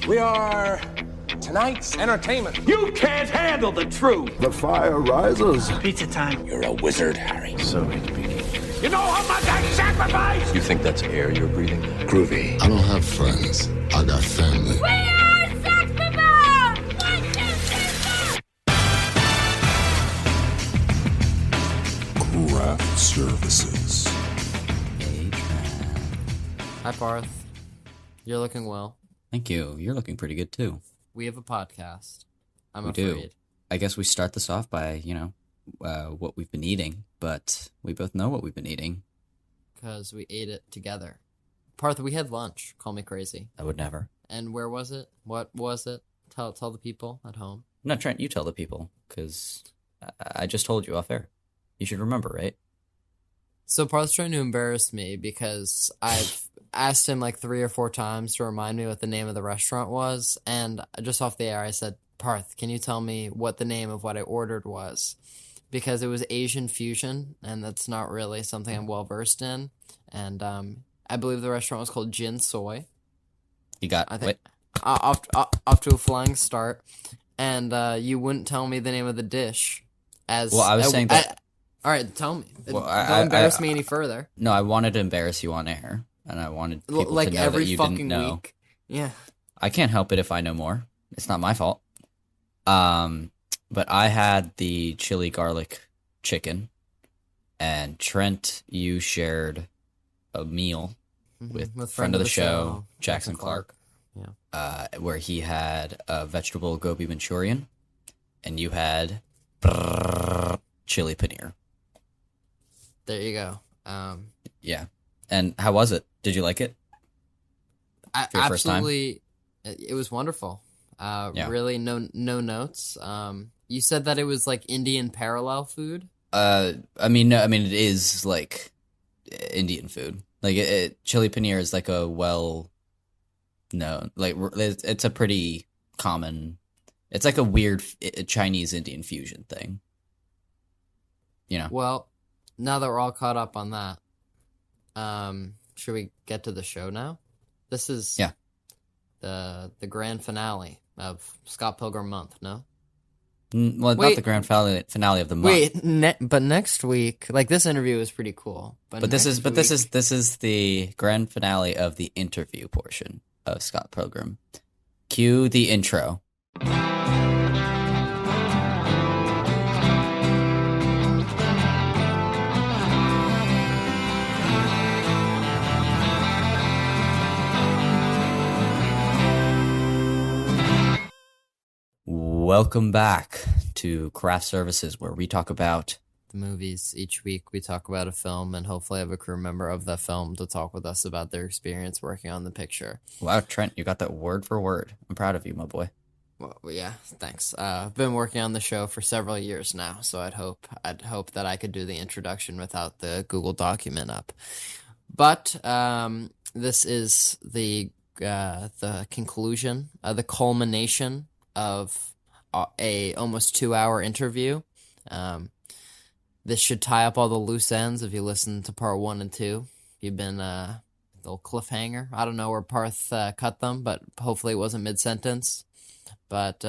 We are tonight's entertainment. You can't handle the truth. The fire rises. Pizza time. You're a wizard, Harry. So it begins. You know how much I sacrificed? You think that's air you're breathing? Groovy. I don't have friends. I got family. We are Saxophone! 1, 2, 3, 4! Craft Services. Hey, Trent. Hi, Parth. You're looking well. Thank you. You're looking pretty good, too. We have a podcast. I'm We afraid. do. I guess we start this off by, what we've been eating, but we both know what we've been eating. Because we ate it together. Parth, we had lunch. Call me crazy. I would never. And where was it? What was it? Tell the people at home. No, Trent, you tell the people, because I just told you off air. You should remember, right? So Parth's trying to embarrass me because I've asked him like 3 or 4 times to remind me what the name of the restaurant was. And just off the air, I said, Parth, can you tell me what the name of what I ordered was? Because it was Asian fusion, and that's not really something I'm well-versed in. And I believe the restaurant was called Jin Soy. You got, I think off to a flying start. And you wouldn't tell me the name of the dish. Well, I was saying that... all right, tell me. Well, Don't embarrass me any further. No, I wanted to embarrass you on air, and I wanted people like to know every that you fucking didn't know. week. Yeah. I can't help it if I know more. It's not my fault. But I had the chili garlic chicken, and Trent, you shared a meal with friend of the show, Jackson Clark. Yeah. Where he had a vegetable gobi Manchurian, and you had chili paneer. There you go. Yeah. And how was it? Did you like it? For your first time? Absolutely. It was wonderful. Really, no notes. You said that it was like Indian parallel food. I mean, it is like Indian food. Like chili paneer is like a known, like it's a pretty common. It's like a weird Chinese Indian fusion thing. You know. Well, now that we're all caught up on that, should we get to the show now? This is the grand finale of Scott Pilgrim month. No. Well, not the grand finale of the month. Wait, but next week, like this interview is pretty cool. But this is the grand finale of the interview portion of Scott Pilgrim. Cue the intro. Welcome back to Craft Services, where we talk about the movies. Each week we talk about a film and hopefully have a crew member of that film to talk with us about their experience working on the picture. Wow, Trent, you got that word for word. I'm proud of you, my boy. Well, yeah, thanks. I've been working on the show for several years now, so I'd hope that I could do the introduction without the Google document up. But this is the conclusion, the culmination of a almost 2-hour interview. This should tie up all the loose ends if you listen to part 1 and 2. You've been a little cliffhanger. I don't know where Parth cut them, but hopefully it wasn't mid-sentence. But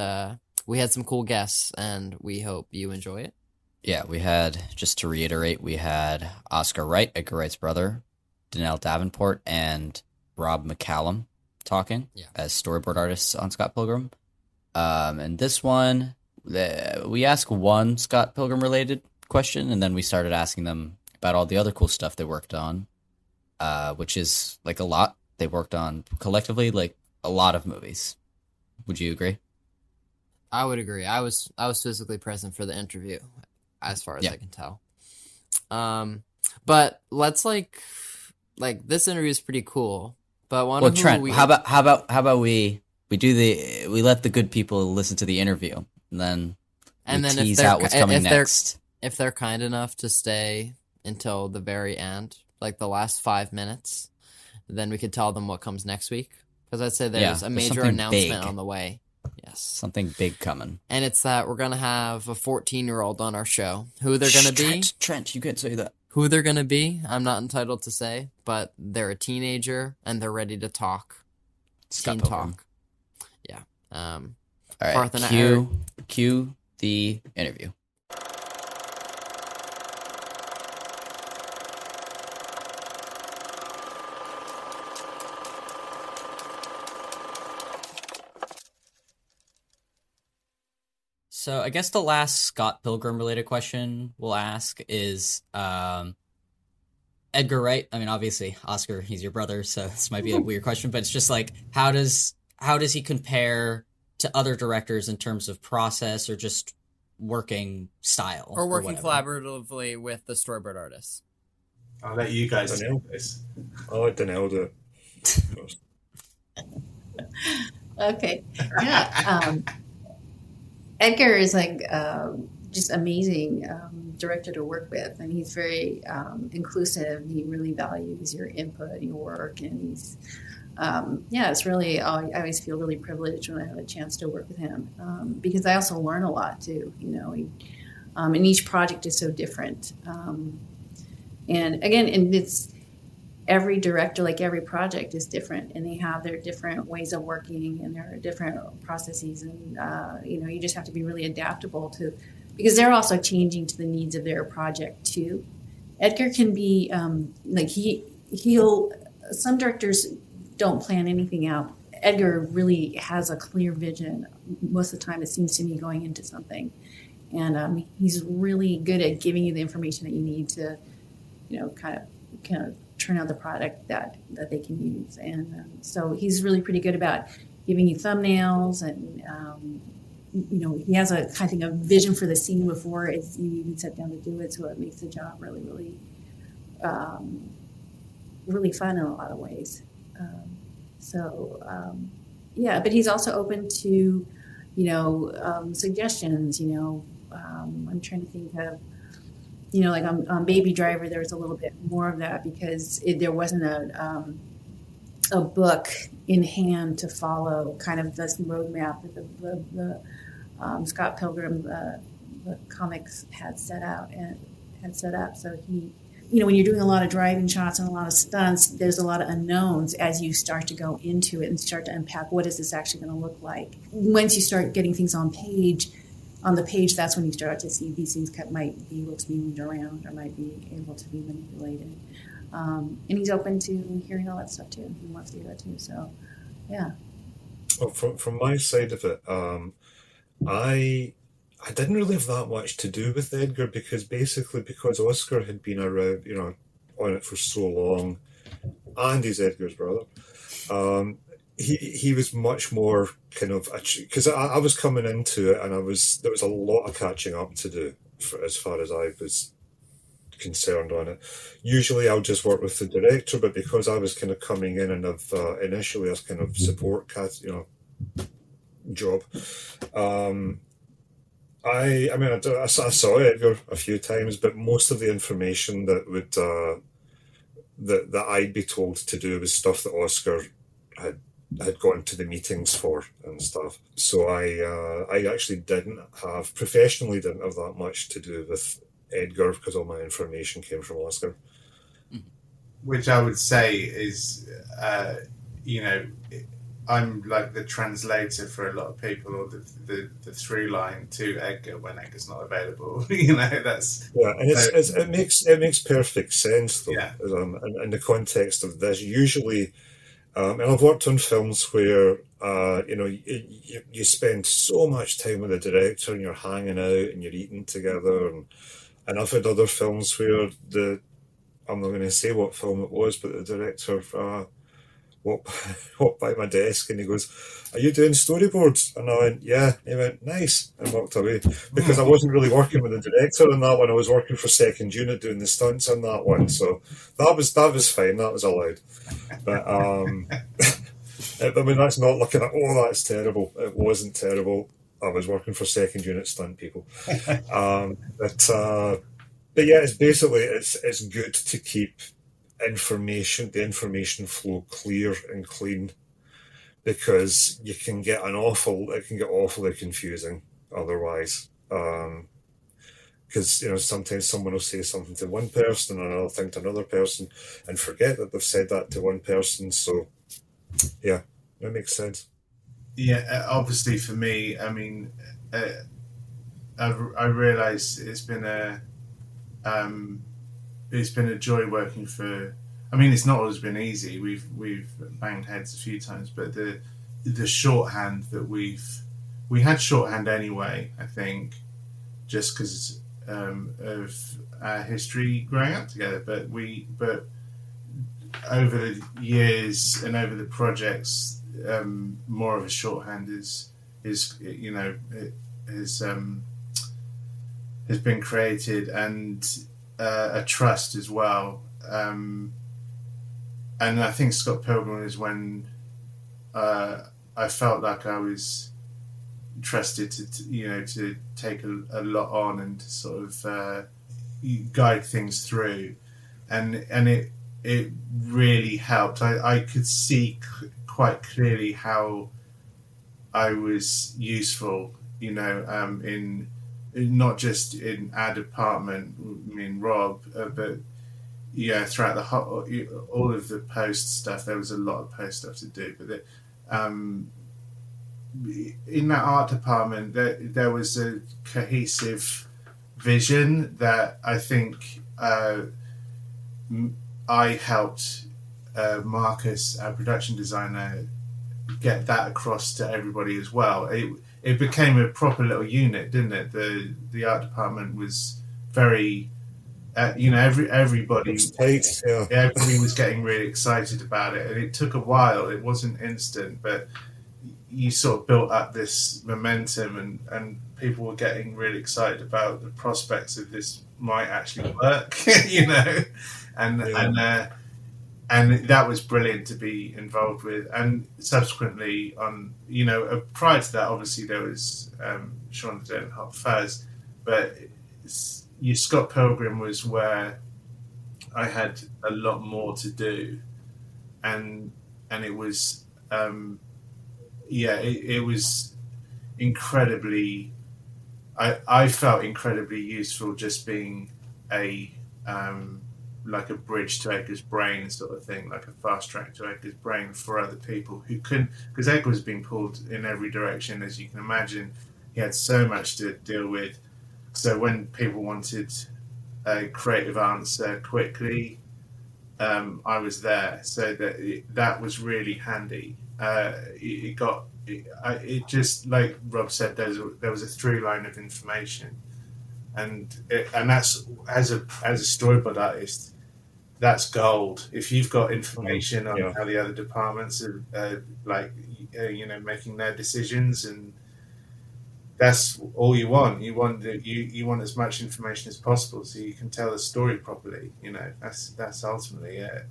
we had some cool guests, and we hope you enjoy it. Yeah, we had, just to reiterate, we had Oscar Wright, Edgar Wright's brother, Danelle Davenport, and Rob McCallum talking as storyboard artists on Scott Pilgrim. And this one, we asked one Scott Pilgrim related question, and then we started asking them about all the other cool stuff they worked on, which is like a lot. They worked on collectively like a lot of movies. Would you agree? I would agree. I was physically present for the interview, as far as I can tell. But let's like this interview is pretty cool. But Trent, how about we let the good people listen to the interview, and then tease out what's coming next. If they're kind enough to stay until the very end, like the last 5 minutes, then we could tell them what comes next week. Because I'd say there's a major announcement on the way. Yes. Something big coming. And it's that we're going to have a 14-year-old on our show. Who they're going to be? Trent, you can't say that. Who they're going to be, I'm not entitled to say, but they're a teenager and they're ready to talk. Teen talk. All right, Parth and Eric. cue the interview. So I guess the last Scott Pilgrim related question we'll ask is Edgar Wright. I mean, obviously, Oscar, he's your brother, so this might be a weird question, but it's just like, how does he compare to other directors in terms of process or just working style? Or working whatever? collaboratively with the storyboard artists? I'll let you guys do this. I'll let Danelle do it. Okay. Yeah. Edgar is like just amazing director to work with, and he's very inclusive. He really values your input, your work, and he's it's really. I always feel really privileged when I have a chance to work with him because I also learn a lot too. You know, and each project is so different. And again, and it's every director, like every project is different, and they have their different ways of working and their different processes. And, you just have to be really adaptable to, because they're also changing to the needs of their project too. Edgar can be some directors don't plan anything out. Edgar really has a clear vision. Most of the time it seems to me going into something. And he's really good at giving you the information that you need to, kind of turn out the product that they can use. And so he's really pretty good about giving you thumbnails and, he has a kind of a vision for the scene before you even sit down to do it. So it makes the job really, really, really fun in a lot of ways. But he's also open to, suggestions, I'm trying to think of, like on Baby Driver, there was a little bit more of that because there wasn't a book in hand to follow, kind of this roadmap that the Scott Pilgrim, the comics had set up. So he, when you're doing a lot of driving shots and a lot of stunts, there's a lot of unknowns as you start to go into it and start to unpack what is this actually going to look like. Once you start getting things on the page, that's when you start to see these things might be able to be moved around or might be able to be manipulated. And he's open to hearing all that stuff too. He wants to hear that too. So, yeah. Well, from my side of it, I didn't really have that much to do with Edgar because Oscar had been around, on it for so long, and he's Edgar's brother. He was much more kind of, because I was coming into it and there was a lot of catching up to do as far as I was concerned on it. Usually I'll just work with the director, but because I was kind of coming in and initially as kind of support job, I saw Edgar a few times, but most of the information that I'd be told to do was stuff that Oscar had gone to the meetings for and stuff. So I actually professionally didn't have that much to do with Edgar because all my information came from Oscar. Which I would say is, I'm like the translator for a lot of people, or the through line to Edgar when Edgar's not available. That's and it makes perfect sense though. Yeah. In the context of this, usually. And I've worked on films where, you spend so much time with the director and you're hanging out and you're eating together. And I've had other films where I'm not going to say what film it was, but the director walked by my desk and he goes, "Are you doing storyboards?" And I went, "Yeah." He went, "Nice," and walked away because I wasn't really working with the director on that one. I was working for second unit doing the stunts on that one, so that was fine. That was allowed. But that's not looking at, oh, that's terrible. It wasn't terrible. I was working for second unit stunt people. But yeah, it's basically it's good to keep the information flow clear and clean, because it can get awfully confusing otherwise. Because sometimes someone will say something to one person and another thing to another person and forget that they've said that to one person. So yeah, that makes sense. Yeah, obviously for me, I mean, I realised it's been a joy working for. I mean, it's not always been easy. We've banged heads a few times, but the shorthand that we had shorthand anyway. I think just because of our history growing up together, but over the years and over the projects, more of a shorthand is you know it has been created, and a trust as well. And I think Scott Pilgrim is when I felt like I was trusted to take a lot on and to sort of guide things through, and it really helped. I could see quite clearly how I was useful, in not just in our department, me and Rob, but throughout the whole, all of the post stuff. There was a lot of post stuff to do, but in that art department, there was a cohesive vision that I think I helped Marcus, our production designer, get that across to everybody as well. It became a proper little unit, didn't it? The art department was very, everybody was getting really excited about it, and it took a while. It wasn't instant, but you sort of built up this momentum, and people were getting really excited about the prospects of this might actually work, and that was brilliant to be involved with. And subsequently, prior to that, obviously there was Shaun the Dead and Hot Fuzz, but Scott Pilgrim was where I had a lot more to do, and it was it was incredibly. I felt incredibly useful just being like a bridge to Edgar's brain sort of thing, like a fast track to Edgar's brain for other people who couldn't, because Edgar was being pulled in every direction, as you can imagine. He had so much to deal with. So when people wanted a creative answer quickly, I was there. So that was really handy. It just, like Rob said, there was a through line of information, and that's, as a storyboard artist, that's gold. If you've got information on how the other departments are making their decisions, and that's all you want. You want as much information as possible so you can tell the story properly. That's ultimately it.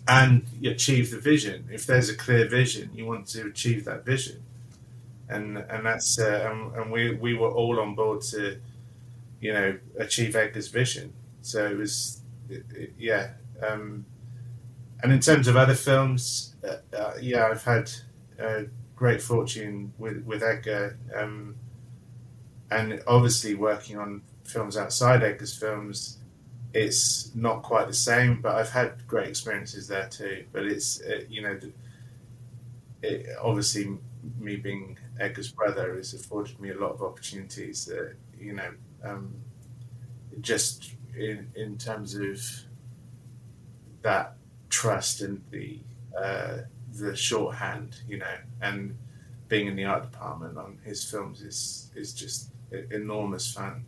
And you achieve the vision. If there's a clear vision, you want to achieve that vision, and that's and we were all on board to achieve Edgar's vision. So it was and in terms of other films, I've had great fortune with Edgar, and obviously working on films outside Edgar's films, it's not quite the same, but I've had great experiences there too. But it's obviously, me being Edgar's brother has afforded me a lot of opportunities that just in terms of that trust and the shorthand, and being in the art department on his films is just enormous fun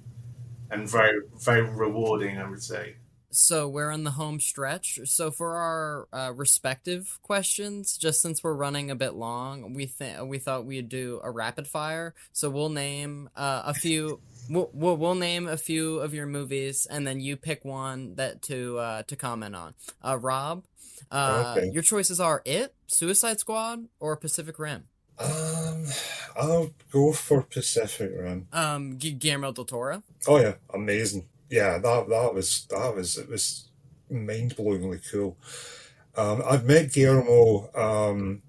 and very, very rewarding, I would say. So we're on the home stretch. So for our respective questions, just since we're running a bit long, we thought we'd do a rapid fire. So we'll name a few. We'll name a few of your movies, and then you pick one that to comment on. Rob, okay. Your choices are It, Suicide Squad, or Pacific Rim. I'll go for Pacific Rim. Guillermo del Toro. Oh yeah, amazing. Yeah, that was mind-blowingly cool. I've met Guillermo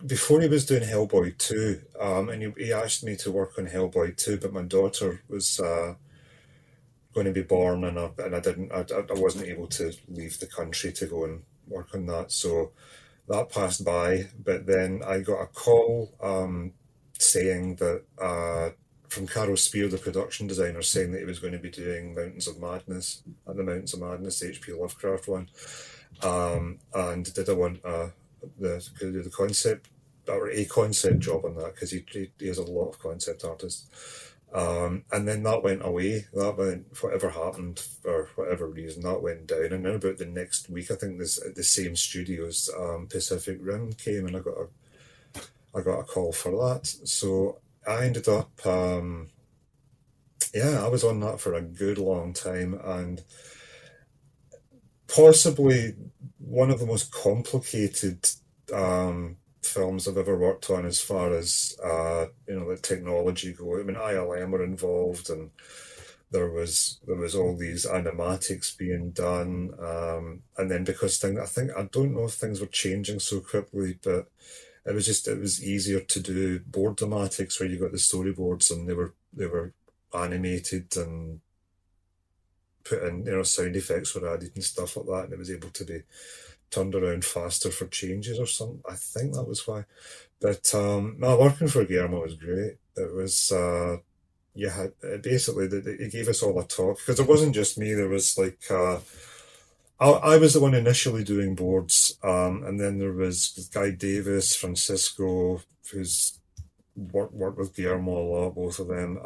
before he was doing Hellboy 2, and he asked me to work on Hellboy 2, but my daughter was going to be born, and I wasn't able to leave the country to go and work on that. So that passed by, but then I got a call saying that from Carol Spear, the production designer, saying that he was going to be doing Mountains of Madness, the Mountains of Madness, the H.P. Lovecraft one, and did I want the concept or a concept job on that, because he has a lot of concept artists. And then that went away. That went, whatever happened for whatever reason, that went down. And then about the next week, I think the same studios, Pacific Rim, came, and I got a call for that. So I ended up, I was on that for a good long time, and possibly one of the most complicated films I've ever worked on, as far as the technology go. I mean, ILM were involved, and there was all these animatics being done, and then because I don't know if things were changing so quickly, but it was easier to do board dramatics, where you got the storyboards and they were animated and put in, sound effects were added and stuff like that, and it was able to be turned around faster for changes or something. I think that was why. But working for Guillermo was great. It was basically it gave us all a talk, because it wasn't just me. There was like I was the one initially doing boards, and then there was Guy Davis, Francisco, who's worked with Guillermo a lot, both of them.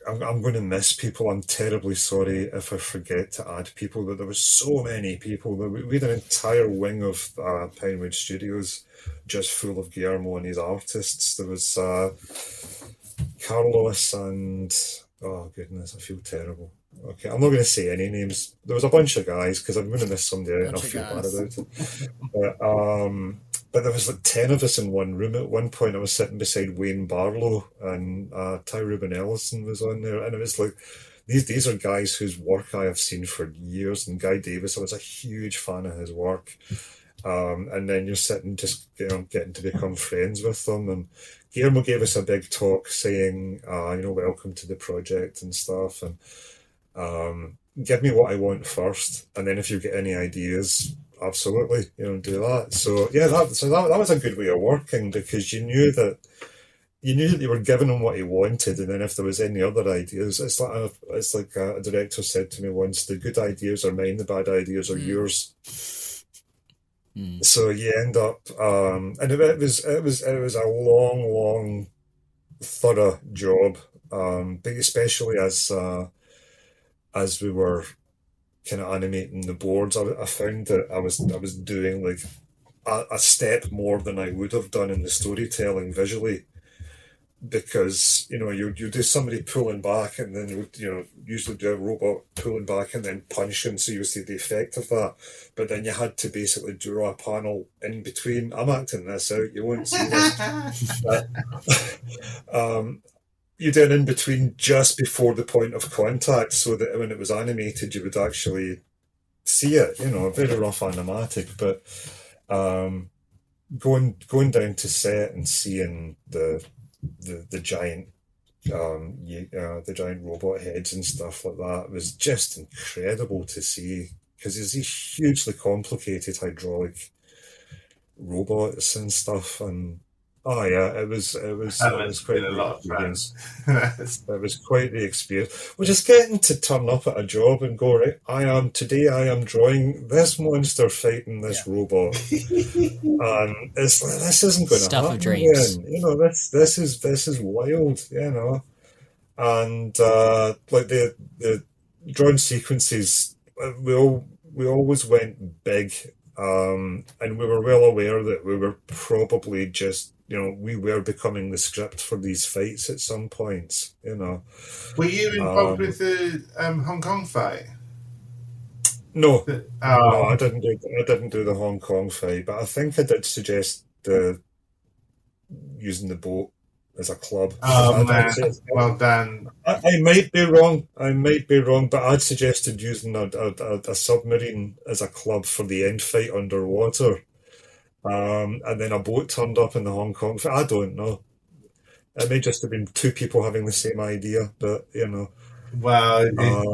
I'm going to miss people. I'm terribly sorry if I forget to add people, but there was so many people. We had an entire wing of Pinewood Studios just full of Guillermo and his artists. There was Carlos and, oh goodness, I feel terrible. Okay, I'm not going to say any names. There was a bunch of guys, because I'm going to miss somebody and I'll feel bad about it. But there was like 10 of us in one room at one point. I was sitting beside Wayne Barlow, and Ty Ruben Ellison was on there, and it was like, these are guys whose work I have seen for years. And Guy Davis, I was a huge fan of his work. And then you're sitting just getting to become friends with them. And Guillermo gave us a big talk saying, welcome to the project and stuff, and give me what I want first, and then if you get any ideas, absolutely, do that. So that was a good way of working, because you knew that you were giving him what he wanted, and then if there was any other ideas, it's like a director said to me once: the good ideas are mine, the bad ideas are yours. So you end up, and it was a long, thorough job, but especially as we were kind of animating the boards, I found that I was doing like a step more than I would have done in the storytelling visually, because you do somebody pulling back, and then you usually do a robot pulling back and then punching, so you see the effect of that. But then you had to basically draw a panel in between. I'm acting this out, you won't see this. But, you did in between just before the point of contact, so that when it was animated you would actually see it, very rough animatic. But going down to set and seeing the giant the giant robot heads and stuff like that was just incredible to see, because there's these hugely complicated hydraulic robots and stuff, and it was quite the experience. It was quite the experience. Well, just getting to turn up at a job and go, right, I am drawing this monster fighting this robot, and it's like, this isn't going to happen of dreams. again. This is wild, and like the drawing sequences, we always went big, and we were well aware that we were probably just, we were becoming the script for these fights at some points, Were you involved with the Hong Kong fight? No, no, I didn't do the Hong Kong fight, but I think I did suggest using the boat as a club. Well done. I might be wrong, but I'd suggested using a submarine as a club for the end fight underwater. And then a boat turned up in the Hong Kong fight. I don't know. It may just have been two people having the same idea, but Well,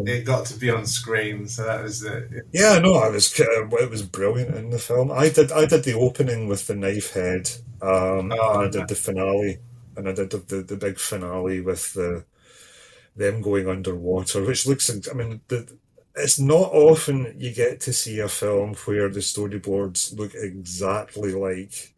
it got to be on screen, so that was the. Yeah, no, it was brilliant in the film. I did the opening with the knife head, and I did the finale, and I did the big finale with them going underwater, which looks. I mean, it's not often you get to see a film where the storyboards look exactly like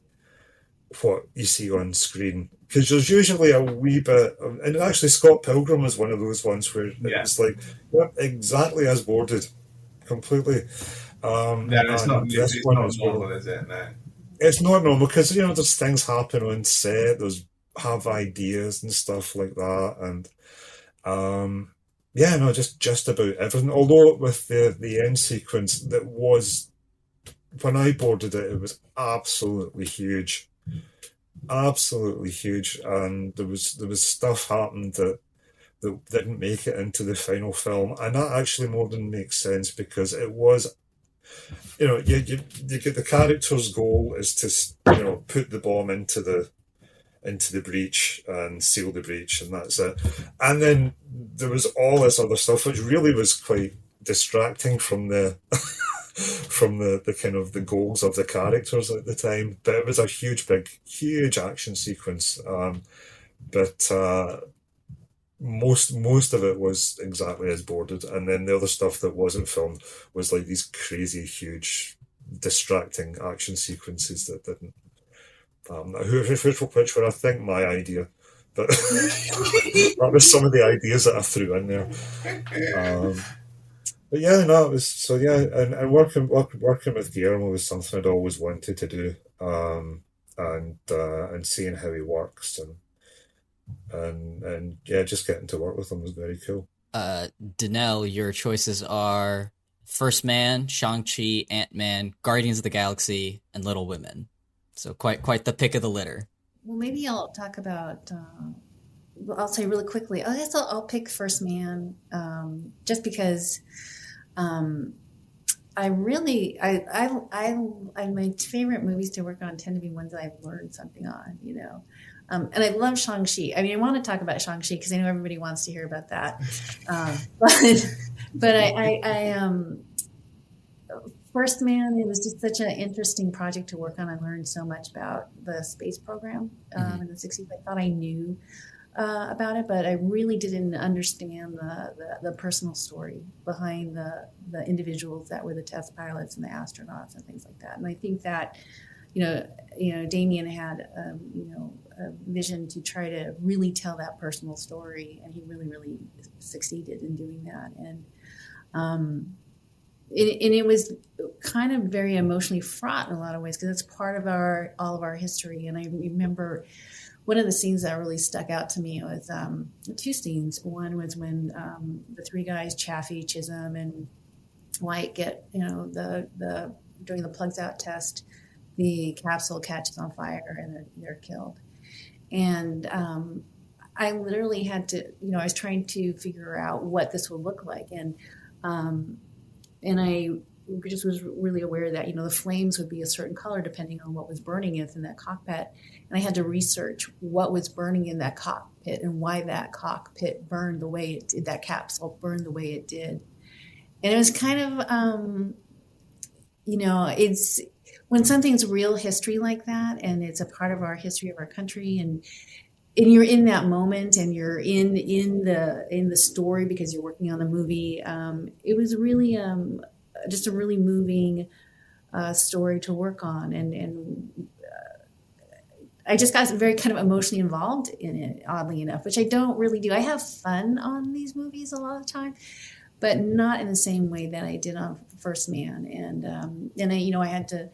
what you see on screen, because there's usually a wee bit and actually Scott Pilgrim was one of those ones where it's like, yep, exactly as boarded, completely. It's not normal, is it? No, it's not normal, because there's things happen on set, there's have ideas and stuff like that, and just about everything. Although with the end sequence, that was, when I boarded it, it was absolutely huge, and there was stuff happened that didn't make it into the final film, and that actually more than makes sense, because it was, you get the character's goal is to put the bomb into the breach and seal the breach, and that's it. And then there was all this other stuff which really was quite distracting from the from the kind of the goals of the characters at the time. But it was a huge action sequence. But most of it was exactly as boarded, and then the other stuff that wasn't filmed was like these crazy, huge, distracting action sequences that didn't. Which were, I think, my idea, but that was some of the ideas that I threw in there. But yeah, no, it was so yeah, and working with Guillermo was something I'd always wanted to do, and seeing how he works and yeah, just getting to work with him was very cool. Danelle, your choices are First Man, Shang-Chi, Ant-Man, Guardians of the Galaxy, and Little Women. So quite the pick of the litter. Well, maybe I'll talk about. I'll say really quickly. I guess I'll pick First Man, just because. My favorite movies to work on tend to be ones that I've learned something on. And I love Shang-Chi. I mean, I want to talk about Shang-Chi because I know everybody wants to hear about that. But First Man, it was just such an interesting project to work on. I learned so much about the space program in the 60s. I thought I knew about it, but I really didn't understand the personal story behind the individuals that were the test pilots and the astronauts and things like that. And I think that, Damien had, a vision to try to really tell that personal story, and he really, really succeeded in doing that. And it was kind of very emotionally fraught in a lot of ways, because it's part of all of our history. And I remember one of the scenes that really stuck out to me was two scenes. One was when the three guys, Chaffee, Chisholm, and White, get during the plugs out test, the capsule catches on fire and they're killed. And I literally had to, I was trying to figure out what this would look like, and I just was really aware that, the flames would be a certain color depending on what was burning in that cockpit. And I had to research what was burning in that cockpit and why that cockpit burned the way it did, that capsule burned the way it did. And it was kind of, it's when something's real history like that, and it's a part of our history of our country, and you're in that moment, and you're in the story because you're working on the movie. It was really just a really moving story to work on, and I just got very kind of emotionally involved in it, oddly enough, which I don't really do. I have fun on these movies a lot of the time, but not in the same way that I did on First Man. And I had to.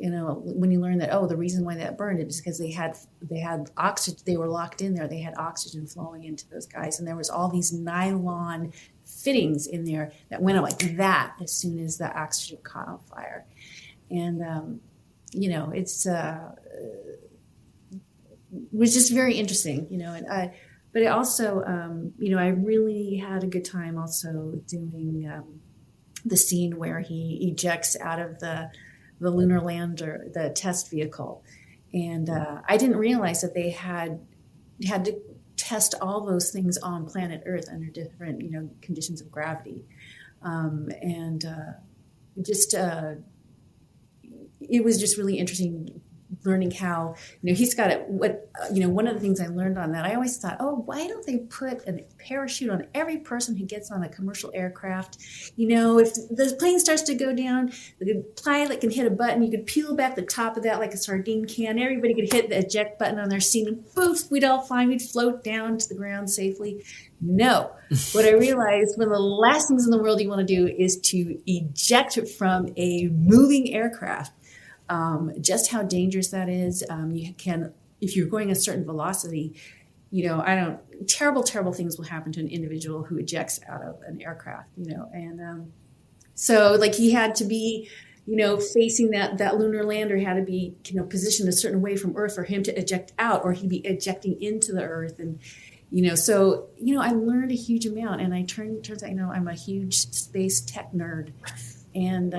When you learn that, the reason why that burned is because they had oxygen, they were locked in there. They had oxygen flowing into those guys. And there was all these nylon fittings in there that went out like that as soon as the oxygen caught on fire. And, it was just very interesting, but it also, I really had a good time also doing the scene where he ejects out of the lunar lander, the test vehicle. And I didn't realize that they had to test all those things on planet Earth under different, conditions of gravity. It was just really interesting learning how, he's got it. One of the things I learned on that, I always thought, oh, why don't they put a parachute on every person who gets on a commercial aircraft? If the plane starts to go down, the pilot can hit a button. You could peel back the top of that like a sardine can. Everybody could hit the eject button on their seat, and poof, we'd all fly. We'd float down to the ground safely. No. What I realized, one of the last things in the world you want to do is to eject from a moving aircraft. Just how dangerous that is. You can, if you're going a certain velocity, terrible things will happen to an individual who ejects out of an aircraft, so like he had to be, facing that lunar lander had to be, positioned a certain way from Earth for him to eject out, or he'd be ejecting into the Earth. And, I learned a huge amount, and turns out, I'm a huge space tech nerd. And,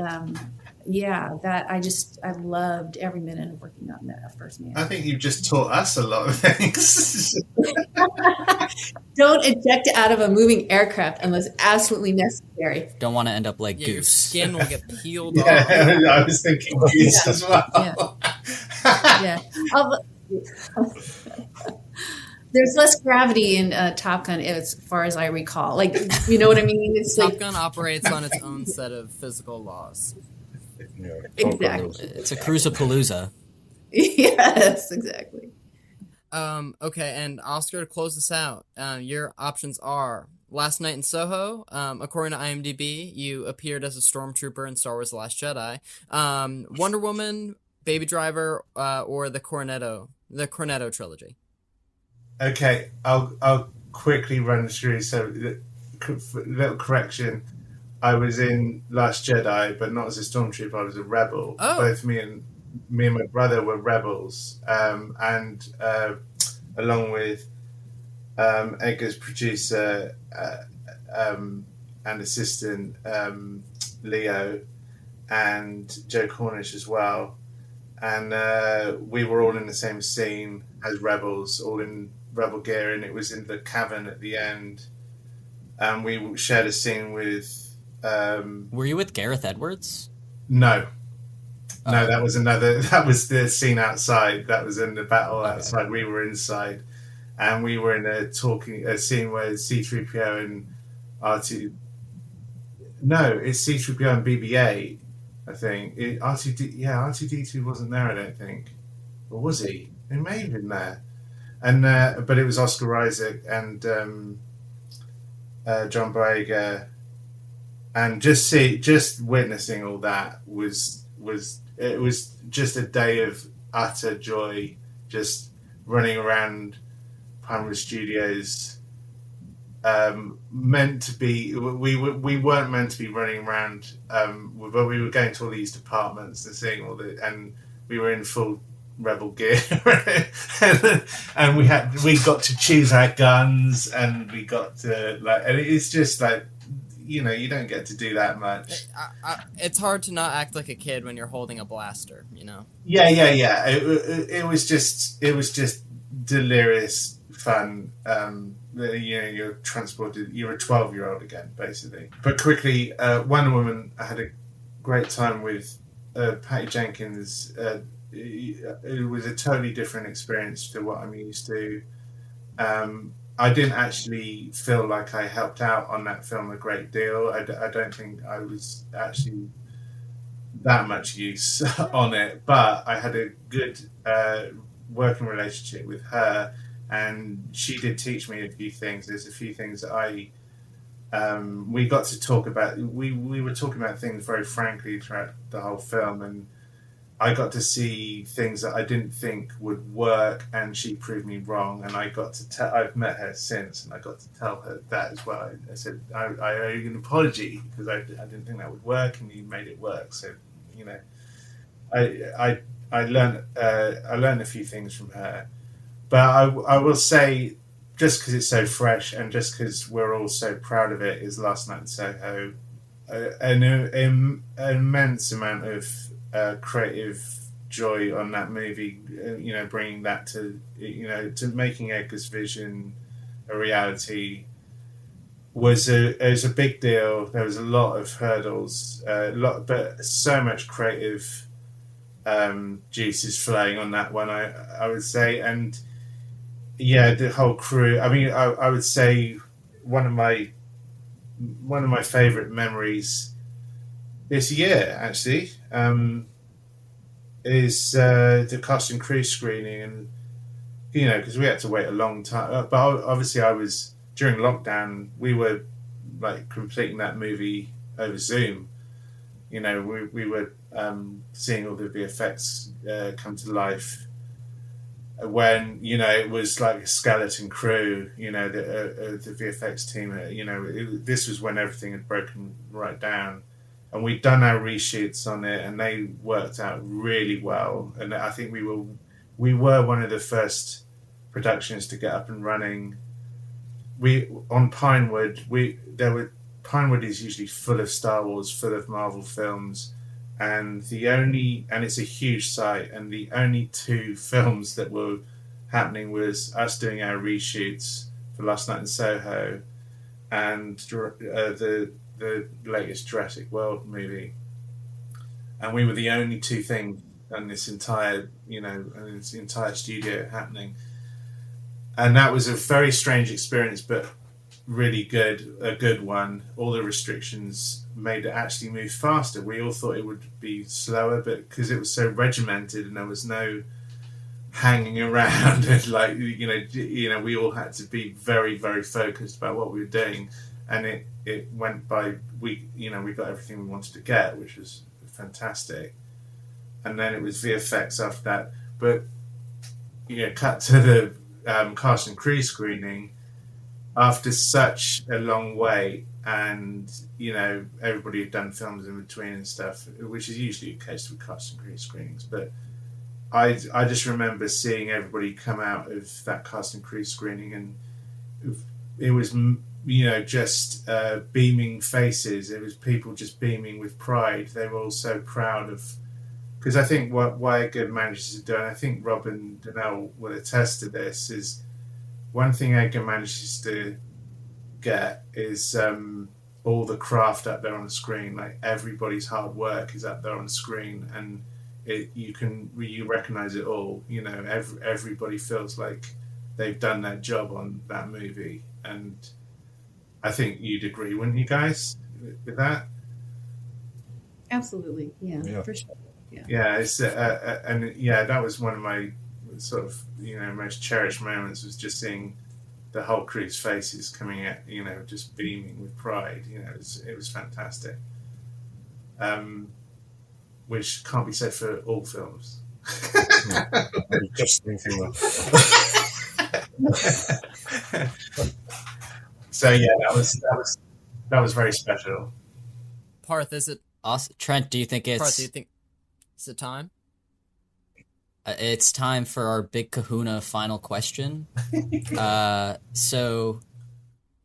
I loved every minute of working on that first man. I think you've just taught us a lot of things. Don't eject out of a moving aircraft unless absolutely necessary. Don't want to end up like Your Goose. skin will get peeled off. I was thinking Goose as well. Yeah. There's less gravity in Top Gun, as far as I recall. Like, you know what I mean? It's Top Gun operates on its own set of physical laws. Yeah, Exactly. It's a cruisapalooza. Yes, exactly. Okay, and Oscar, to close this out, your options are Last Night in Soho. According to IMDb, you appeared as a stormtrooper in Star Wars: The Last Jedi. Wonder Woman, Baby Driver, or the Cornetto trilogy. Okay, I'll quickly run through. So, little correction. I was in Last Jedi, but not as a stormtrooper. I was a rebel. Oh. Both me and my brother were rebels, and along with Edgar's producer and assistant Leo and Joe Cornish as well, and we were all in the same scene as rebels, all in rebel gear, and it was in the cavern at the end, and we shared a scene with. Were you with Gareth Edwards? No, that was another. That was the scene outside. That was in the battle outside. We were inside, and we were in a scene where C-3PO and R2. No, it's C-3PO and BB-8. I think R2D2 wasn't there. I don't think, or was he? He may have been there, and but it was Oscar Isaac and John Boyega. And just witnessing all that was just a day of utter joy, just running around Pinewood Studios. Meant to be, we weren't meant to be running around, but we were going to all these departments and seeing and we were in full rebel gear, and we got to choose our guns, and we got to and it's just like. You don't get to do that much. It's hard to not act like a kid when you're holding a blaster, Yeah. It was just delirious fun. You're transported. You're a 12-year-old again, basically. But quickly, Wonder Woman. I had a great time with Patty Jenkins. It was a totally different experience to what I'm used to. I didn't actually feel like I helped out on that film a great deal. I don't think I was actually that much use on it, but I had a good working relationship with her, and she did teach me a few things. There's a few things that we got to talk about. We were talking about things very frankly throughout the whole film, and I got to see things that I didn't think would work, and she proved me wrong. And I got to tell. I've met her since, and I got to tell her that as well. I said, I owe you an apology because I didn't think that would work, and you made it work. So, I learned a few things from her. But I will say, just because it's so fresh, and just because we're all so proud of it, is Last Night in Soho an immense amount of creative joy on that movie, bringing that to to making Edgar's vision a reality was a big deal. There was a lot of hurdles, but so much creative juices flowing on that one, I would say. And yeah, the whole crew. I mean, I would say one of my favorite memories this year actually is the cast and crew screening, and because we had to wait a long time. But obviously, during lockdown, we were like completing that movie over Zoom. We were seeing all the VFX come to life when it was like a skeleton crew. The VFX team. This was when everything had broken right down, and we'd done our reshoots on it, and they worked out really well. And I think we were one of the first productions to get up and running. On Pinewood, Pinewood is usually full of Star Wars, full of Marvel films, and it's a huge site, and the only 2 films that were happening was us doing our reshoots for Last Night in Soho and the latest Jurassic World movie, and we were the only 2 things in this entire studio happening. And that was a very strange experience, but really a good one. All the restrictions made it actually move faster. We all thought it would be slower, but because it was so regimented and there was no hanging around, and we all had to be very, very focused about what we were doing, and it went by. We got everything we wanted to get, which was fantastic. And then it was VFX after that. But cut to the cast and crew screening after such a long wait, and everybody had done films in between and stuff, which is usually the case with cast and crew screenings. But I just remember seeing everybody come out of that cast and crew screening, and it was just beaming faces. It was people just beaming with pride. They were all so proud of. Because I think what Edgar manages to do, and I think Rob and Danelle will attest to this, is one thing Edgar manages to get is all the craft up there on the screen. Like everybody's hard work is up there on the screen, and you recognise it all. Everybody feels like they've done their job on that movie, and I think you'd agree, wouldn't you guys, with that? Absolutely, yeah. For sure. Yeah, it's that was one of my sort of most cherished moments, was just seeing the whole crew's faces coming at just beaming with pride. It was fantastic. Which can't be said for all films. I'm just thinking that. So yeah, that was very special. Parth, is it awesome? Trent, do you think it's it time? It's time for our big kahuna final question. So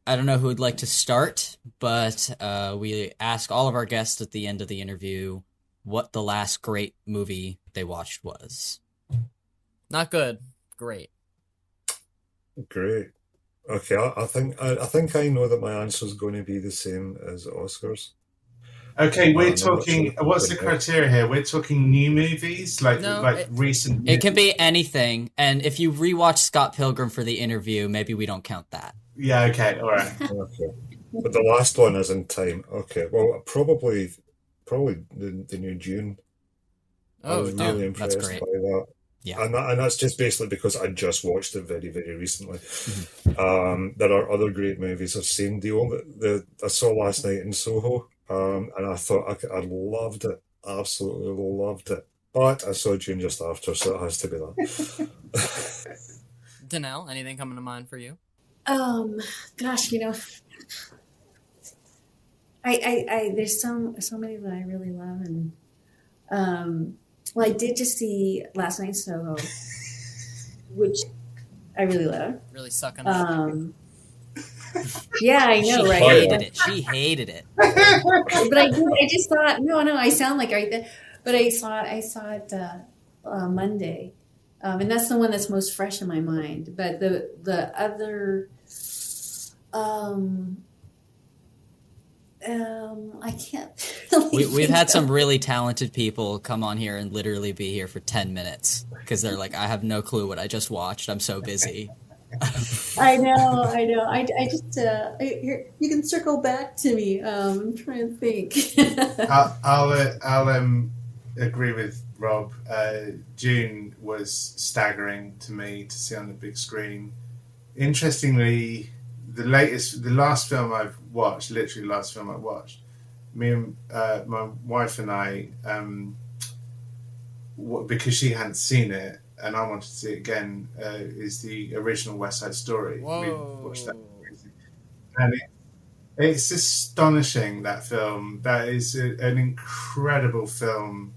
I don't know who would like to start, but we ask all of our guests at the end of the interview what the last great movie they watched was. Not good. Great. Great. Okay, I think I know that my answer is going to be the same as Oscar's. Okay, we're talking. What's the criteria here? We're talking new movies, recent. It can be anything, and if you rewatch Scott Pilgrim for the interview, maybe we don't count that. Yeah. Okay. All right. Okay, but the last one is in time. Okay. Well, probably the new Dune. I was really impressed that's great. by that. Yeah, and that's just basically because I just watched it very, very recently. There are other great movies I've seen. I saw last night in Soho. And I thought I loved it, absolutely loved it. But I saw June just after, so it has to be that. Danelle, anything coming to mind for you? Gosh, I there's so many that I really love, and I did just see Last Night in Soho, which I really love. Really sucking up. Yeah, I know, right? She hated it. But I just thought, no, I sound like right there. But I saw it Monday, and that's the one that's most fresh in my mind. But the other I can't really We've had some really talented people come on here and literally be here for 10 minutes because they're like, I have no clue what I just watched. I'm so busy. I know. I just you can circle back to me. I'm trying to think. I'll agree with Rob. June was staggering to me to see on the big screen. Interestingly, the last film I've watched, literally last film I watched, me and my wife and I, because she hadn't seen it and I wanted to see it again, is the original West Side Story. Whoa. We watched that, and it's astonishing, that film. That is an incredible film,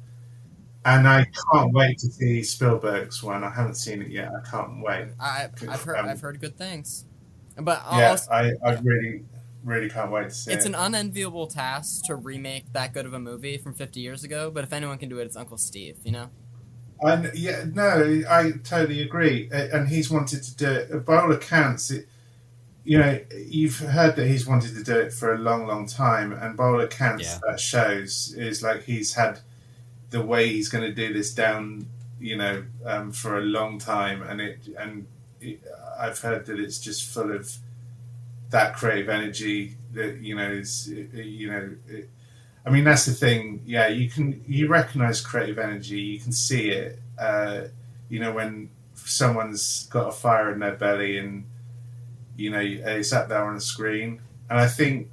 and I can't wait to see Spielberg's one. I haven't seen it yet. I can't wait. I've heard good things, but Yeah, also, I really can't wait to see it's it. an unenviable task to remake that good of a movie from 50 years ago. But if anyone can do it, it's Uncle Steve. You know. I totally agree, and he's wanted to do it. By all accounts, you've heard that he's wanted to do it for a long, long time, and by all accounts, that shows is like he's had the way he's going to do this down, for a long time, and I've heard that it's just full of that creative energy that I mean, that's the thing. Yeah, you recognize creative energy. You can see it. When someone's got a fire in their belly, and it's up there on the screen. And I think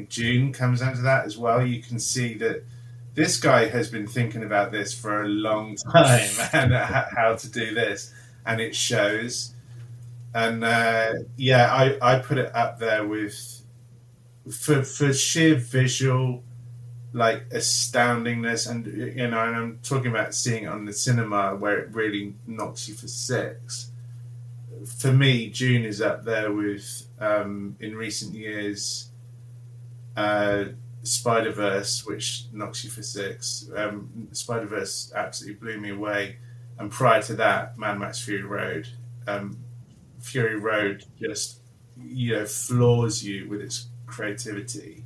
June comes into that as well. You can see that this guy has been thinking about this for a long time and how to do this, and it shows. And I put it up there with for sheer visual, like, astoundingness, and and I'm talking about seeing it on the cinema where it really knocks you for six. For me, June is up there with in recent years Spider-Verse, which knocks you for six. Spider-Verse absolutely blew me away, and prior to that, Mad Max Fury Road. Fury Road just floors you with its creativity.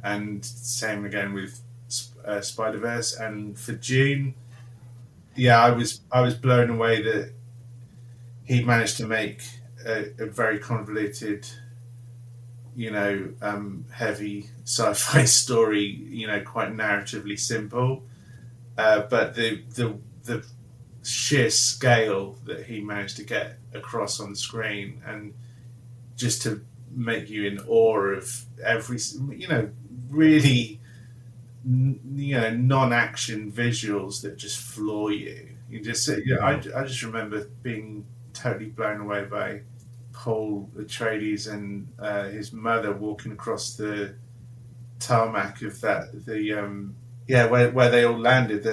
And same again with Spider-Verse. And for June, I was blown away that he managed to make a very convoluted, heavy sci-fi story, quite narratively simple, but the sheer scale that he managed to get across on the screen, and just to make you in awe of every, really, non-action visuals that just floor you. You just, I just remember being totally blown away by Paul Atreides and his mother walking across the tarmac of where they all landed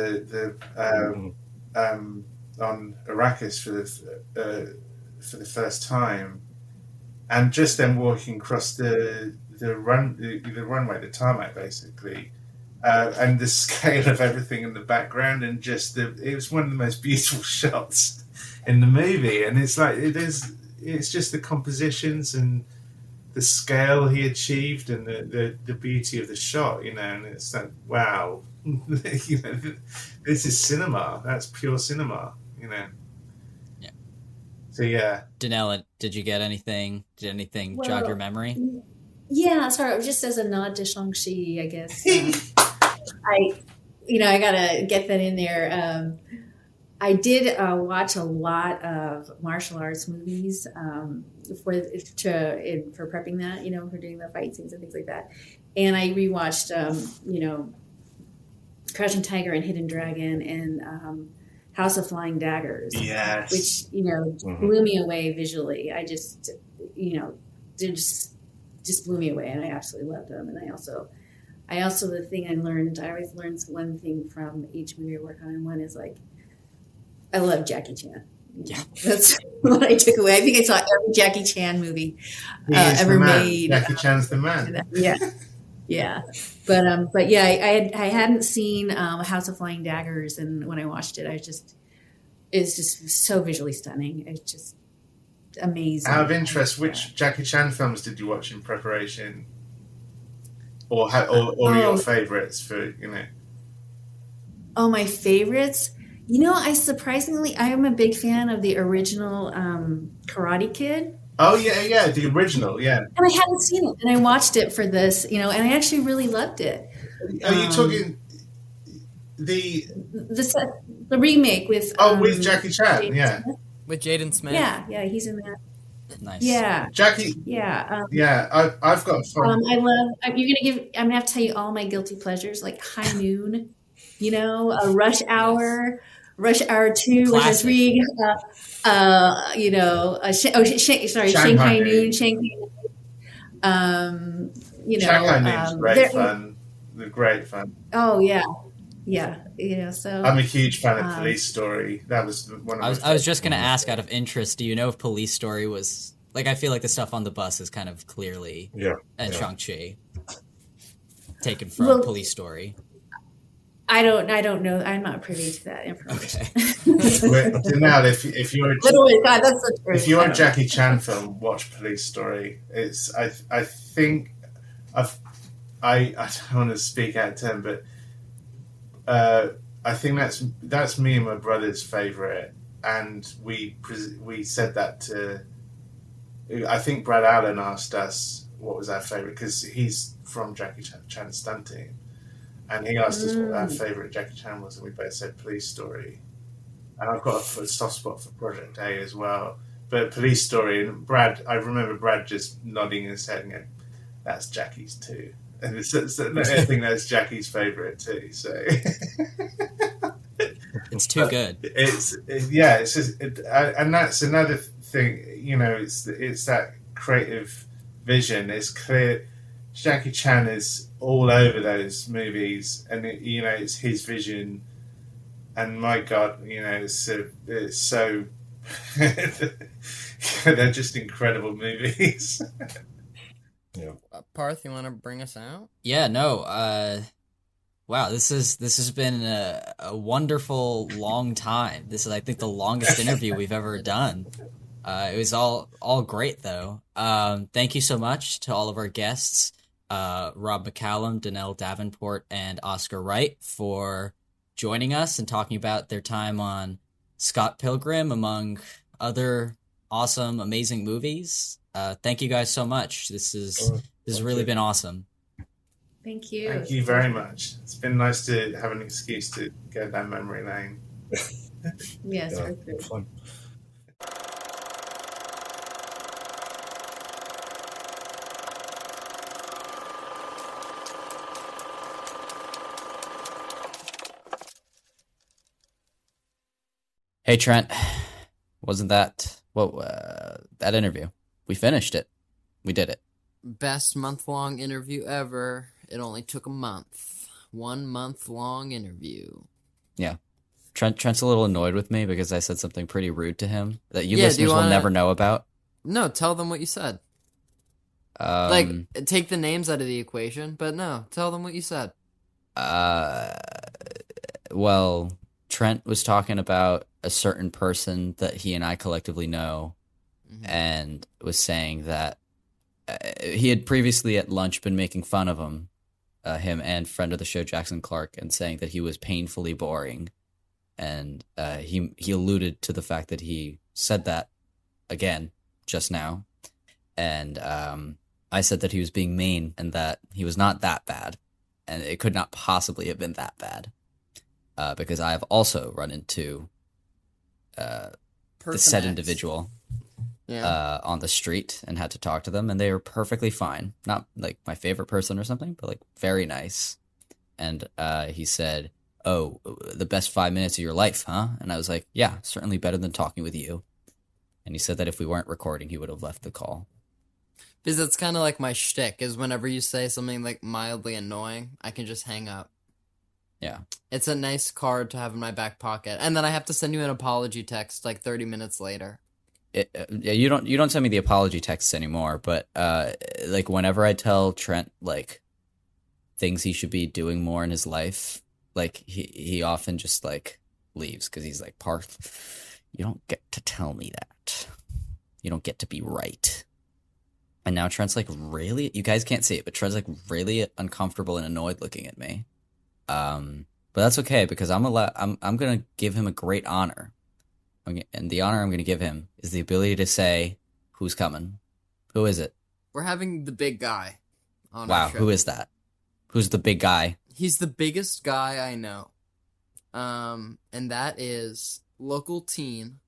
on Arrakis for the first time, and just then walking across the runway, the tarmac, basically, and the scale of everything in the background, and just it was one of the most beautiful shots in the movie. And it's like it's just the compositions and the scale he achieved, and the beauty of the shot, and it's like, wow, this is cinema. That's pure cinema, Yeah. So yeah. Danelle, did you get anything? Did anything jog your memory? Yeah, sorry. Just as a nod to Shang-Chi, I guess. I gotta get that in there. I did watch a lot of martial arts movies for prepping that, for doing the fight scenes and things like that. And I rewatched, Crouching Tiger and Hidden Dragon and House of Flying Daggers. Yes. Which, blew me away visually. I just, just blew me away, and I absolutely loved them. And I also the thing I always learned one thing from each movie I work on, and one is like, I love Jackie Chan. Yeah. That's what I took away. I think I saw every Jackie Chan movie ever made. Jackie Chan's the man. Yeah. Yeah. But yeah, I hadn't seen House of Flying Daggers, and when I watched it, it's just so visually stunning. It's just amazing. Out of interest, which Jackie Chan films did you watch in preparation, or your favorites for Oh, my favorites. I am a big fan of the original Karate Kid. Oh yeah, the original, yeah. And I hadn't seen it, and I watched it for this, and I actually really loved it. Are you talking the remake with with Jackie Chan? Jaden Yeah, Smith? With Jaden Smith. Yeah, he's in that. Nice. Yeah, Jackie. yeah. I've got fun. I'm gonna have to tell you all my guilty pleasures, like High Noon, Rush Hour, Rush Hour 2, Rush Hour 3, Shanghai Noon, Shanghai Noon's great fun. They're great fun. Oh yeah. So I'm a huge fan of Police Story. That was one of I was just gonna ask, out of interest, do you know if Police Story was like? I feel like the stuff on the bus is kind of clearly Shang-Chi taken from Police Story. I don't know. I'm not privy to that information. Okay. Now, if you're literally, God, that's the truth. If you're a Jackie Chan film, watch Police Story. It's I think I don't want to speak out of turn, but I think that's me and my brother's favorite, and we said that to. I think Brad Allen asked us what was our favorite because he's from Jackie Chan's stunt team. And he asked us what our favourite Jackie Chan was, and we both said Police Story. And I've got a soft spot for Project A as well. But Police Story, and I remember Brad just nodding his head and going, that's Jackie's too. And I think that's Jackie's favourite too. So it's too good. It's just, and that's another thing, it's that creative vision. It's clear Jackie Chan is all over those movies, and it's his vision. And my God, it's so they're just incredible movies. Yeah. Parth, you want to bring us out? Yeah, no. Wow, this has been a wonderful long time. This is, I think, the longest interview we've ever done. It was all great though. Thank you so much to all of our guests. Rob McCallum, Danelle Davenport, and Oscar Wright for joining us and talking about their time on Scott Pilgrim, among other awesome, amazing movies. Thank you guys so much. This has really been awesome. Thank you. Thank you very much. It's been nice to have an excuse to go down memory lane. Yes, very good. Fun. Hey Trent, wasn't that that interview? We finished it. We did it. Best month-long interview ever. It only took a month. 1 month-long interview. Yeah. Trent's a little annoyed with me because I said something pretty rude to him that you listeners will never know about. No, tell them what you said. Take the names out of the equation, but no, tell them what you said. Well, Trent was talking about a certain person that he and I collectively know, and was saying that he had previously at lunch been making fun of him and friend of the show Jackson Clark, and saying that he was painfully boring, and he alluded to the fact that he said that again just now, and I said that he was being mean and that he was not that bad, and it could not possibly have been that bad, because I have also run into the said individual on the street and had to talk to them, and they were perfectly fine. Not like my favorite person or something, but like very nice. And he said, "Oh, the best 5 minutes of your life, huh?" And I was like, "Yeah, certainly better than talking with you." And he said that if we weren't recording, he would have left the call. Because it's kind of like my shtick, is whenever you say something like mildly annoying, I can just hang up. Yeah. It's a nice card to have in my back pocket. And then I have to send you an apology text like 30 minutes later. Yeah, you don't send me the apology texts anymore, but like whenever I tell Trent like things he should be doing more in his life, like he often just like leaves because he's like, "Parth, you don't get to tell me that. you don't get to be right. And now Trent's like really, you guys can't see it, but Trent's like really uncomfortable and annoyed looking at me. But that's okay because I'm going to give him a great honor. And the honor I'm going to give him is the ability to say, who's coming? Who is it? We're having the big guy on Wow, our show. who is that? Who's the big guy? He's the biggest guy I know. And that is local teen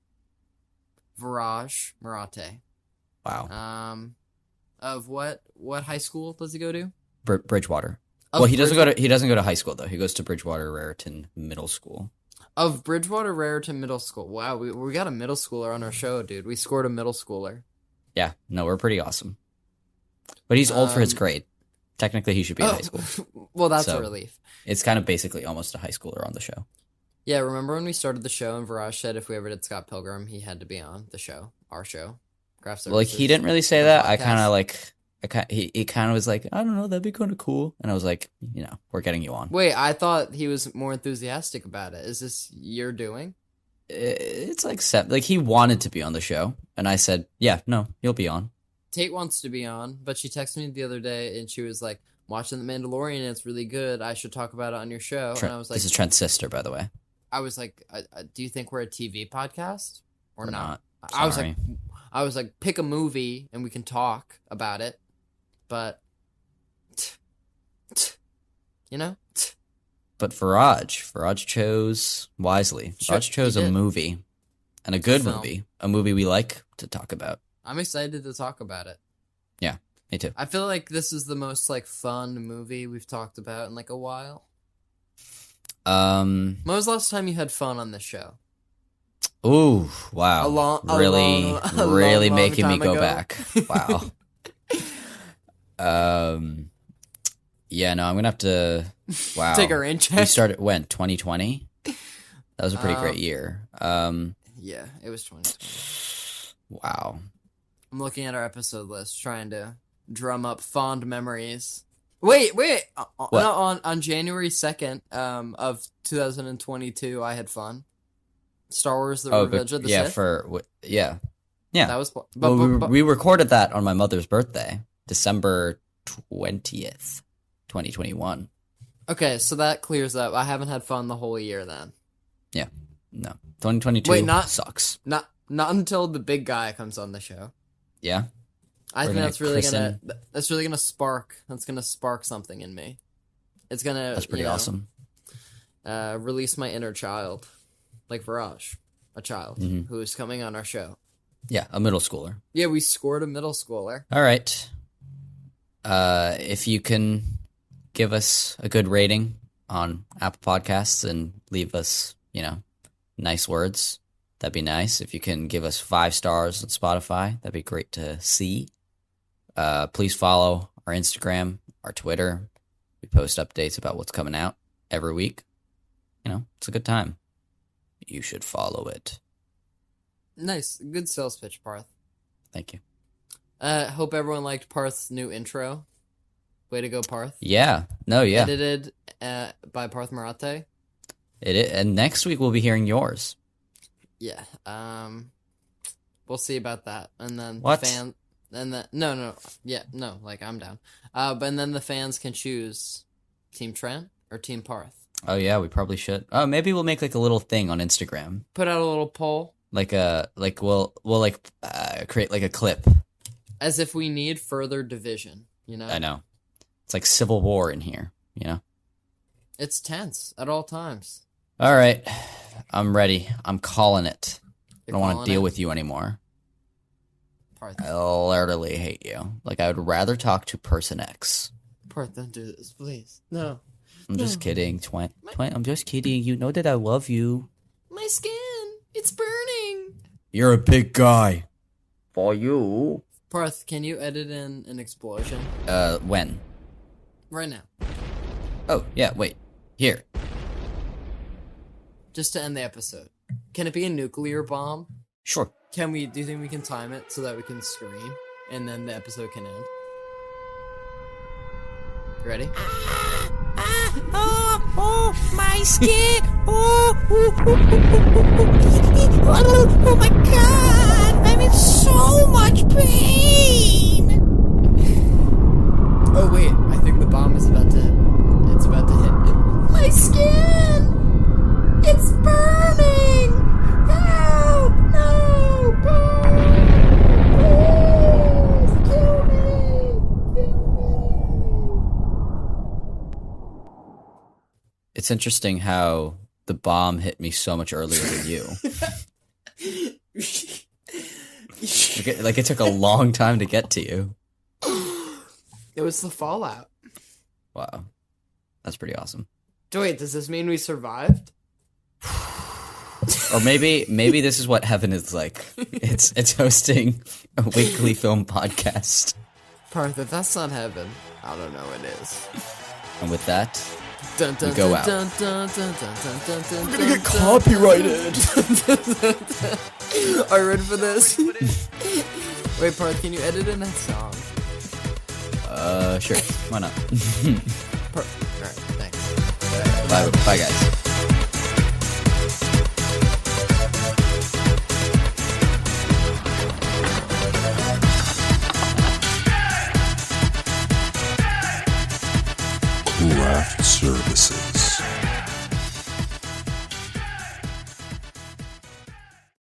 Marathe. Wow. Of what high school does he go to? Bridgewater. Of Well, he doesn't go to high school though. He goes to Bridgewater Raritan Middle School. Of Bridgewater Raritan Middle School. Wow, we got a middle schooler on our show, dude. We scored a middle schooler. Yeah, no, we're pretty awesome. But he's old for his grade. Technically, he should be in high school. Well, that's So, a relief. It's kind of basically almost a high schooler on the show. Yeah, remember when we started the show and Viraj said if we ever did Scott Pilgrim, he had to be on the show, our show, Craft Services. Like, he didn't really say that. I kind of like, he kind of was like, I don't know, that'd be kind of cool. And I was like, we're getting you on. Wait, I thought he was more enthusiastic about it. Is this your doing? It's like he wanted to be on the show. And I said, yeah, no, you'll be on. Tate wants to be on, but she texted me the other day and she was like, watching The Mandalorian, and it's really good. I should talk about it on your show. Trent, and I was like, this is Trent's sister, by the way. I was like, do you think we're a TV podcast or We're not? not. I was like, pick a movie and we can talk about it. But, But Viraj chose wisely. Viraj chose a movie, and a good movie, a movie we like to talk about. I'm excited to talk about it. Yeah, me too. I feel like this is the most like fun movie we've talked about in like a while. When was the last time you had fun on this show? Ooh, wow. Really long making me time go ago. back. Wow. Yeah, no, I'm gonna have to. Wow. Take a rain check. We started when 2020. That was a pretty great year. Yeah, it was 2020. Wow. I'm looking at our episode list, trying to drum up fond memories. Wait. No, on January 2nd of 2022, I had fun. Star Wars: The Revenge of the Sith. Yeah. That was. We recorded that on my mother's birthday, December 20th, 2021. Okay, so that clears up. I haven't had fun the whole year then. Yeah. No. 2022 sucks. Not until the big guy comes on the show. Yeah. I think that's really gonna spark something in me. It's gonna That's pretty awesome. Release my inner child, like Viraj, a child who is coming on our show. Yeah, a middle schooler. Yeah, we scored a middle schooler. All right. If you can give us a good rating on Apple Podcasts and leave us, nice words, that'd be nice. If you can give us 5 stars on Spotify, that'd be great to see. Please follow our Instagram, our Twitter. We post updates about what's coming out every week. It's a good time. You should follow it. Nice. Good sales pitch, Parth. Thank you. Hope everyone liked Parth's new intro. Way to go, Parth. Yeah. No, yeah. Edited by Parth Marathe. And next week we'll be hearing yours. Yeah. We'll see about that. And then What? the fan and then no. Yeah, no, like I'm down. But then the fans can choose Team Trent or Team Parth. Oh yeah, we probably should. Oh, maybe we'll make like a little thing on Instagram. Put out a little poll. We'll create like a clip. As if we need further division, I know. It's like civil war in here, It's tense at all times. All right. I'm ready. I'm calling it. I don't want calling to deal it? with you anymore. Parth, I literally hate you. Like, I would rather talk to person X. Parth, don't do this, please. No. I'm just kidding, Twent. I'm just kidding. You know that I love you. My skin, it's burning. You're a big guy. For you. Parth, can you edit in an explosion? When? Right now. Oh, yeah, wait. Here. Just to end the episode. Can it be a nuclear bomb? Sure. Do you think we can time it so that we can scream and then the episode can end? You ready? Oh, my skin. Oh my God. I'm in so much It's interesting how the bomb hit me so much earlier than you. Like it took a long time to get to you. It was the fallout. Wow. That's pretty awesome. Wait, does this mean we survived? Or maybe this is what heaven is like. It's hosting a weekly film podcast. Parth, if that's not heaven, I don't know what is. And with that, Dun, dun, we go dun, out. dun, dun, dun, dun, dun, dun, dun, We're gonna get dun, copyrighted. Are you ready for this? Wait, Parth, can you edit in that song? Sure. Why not? Alright, thanks. Bye, guys. Craft Services.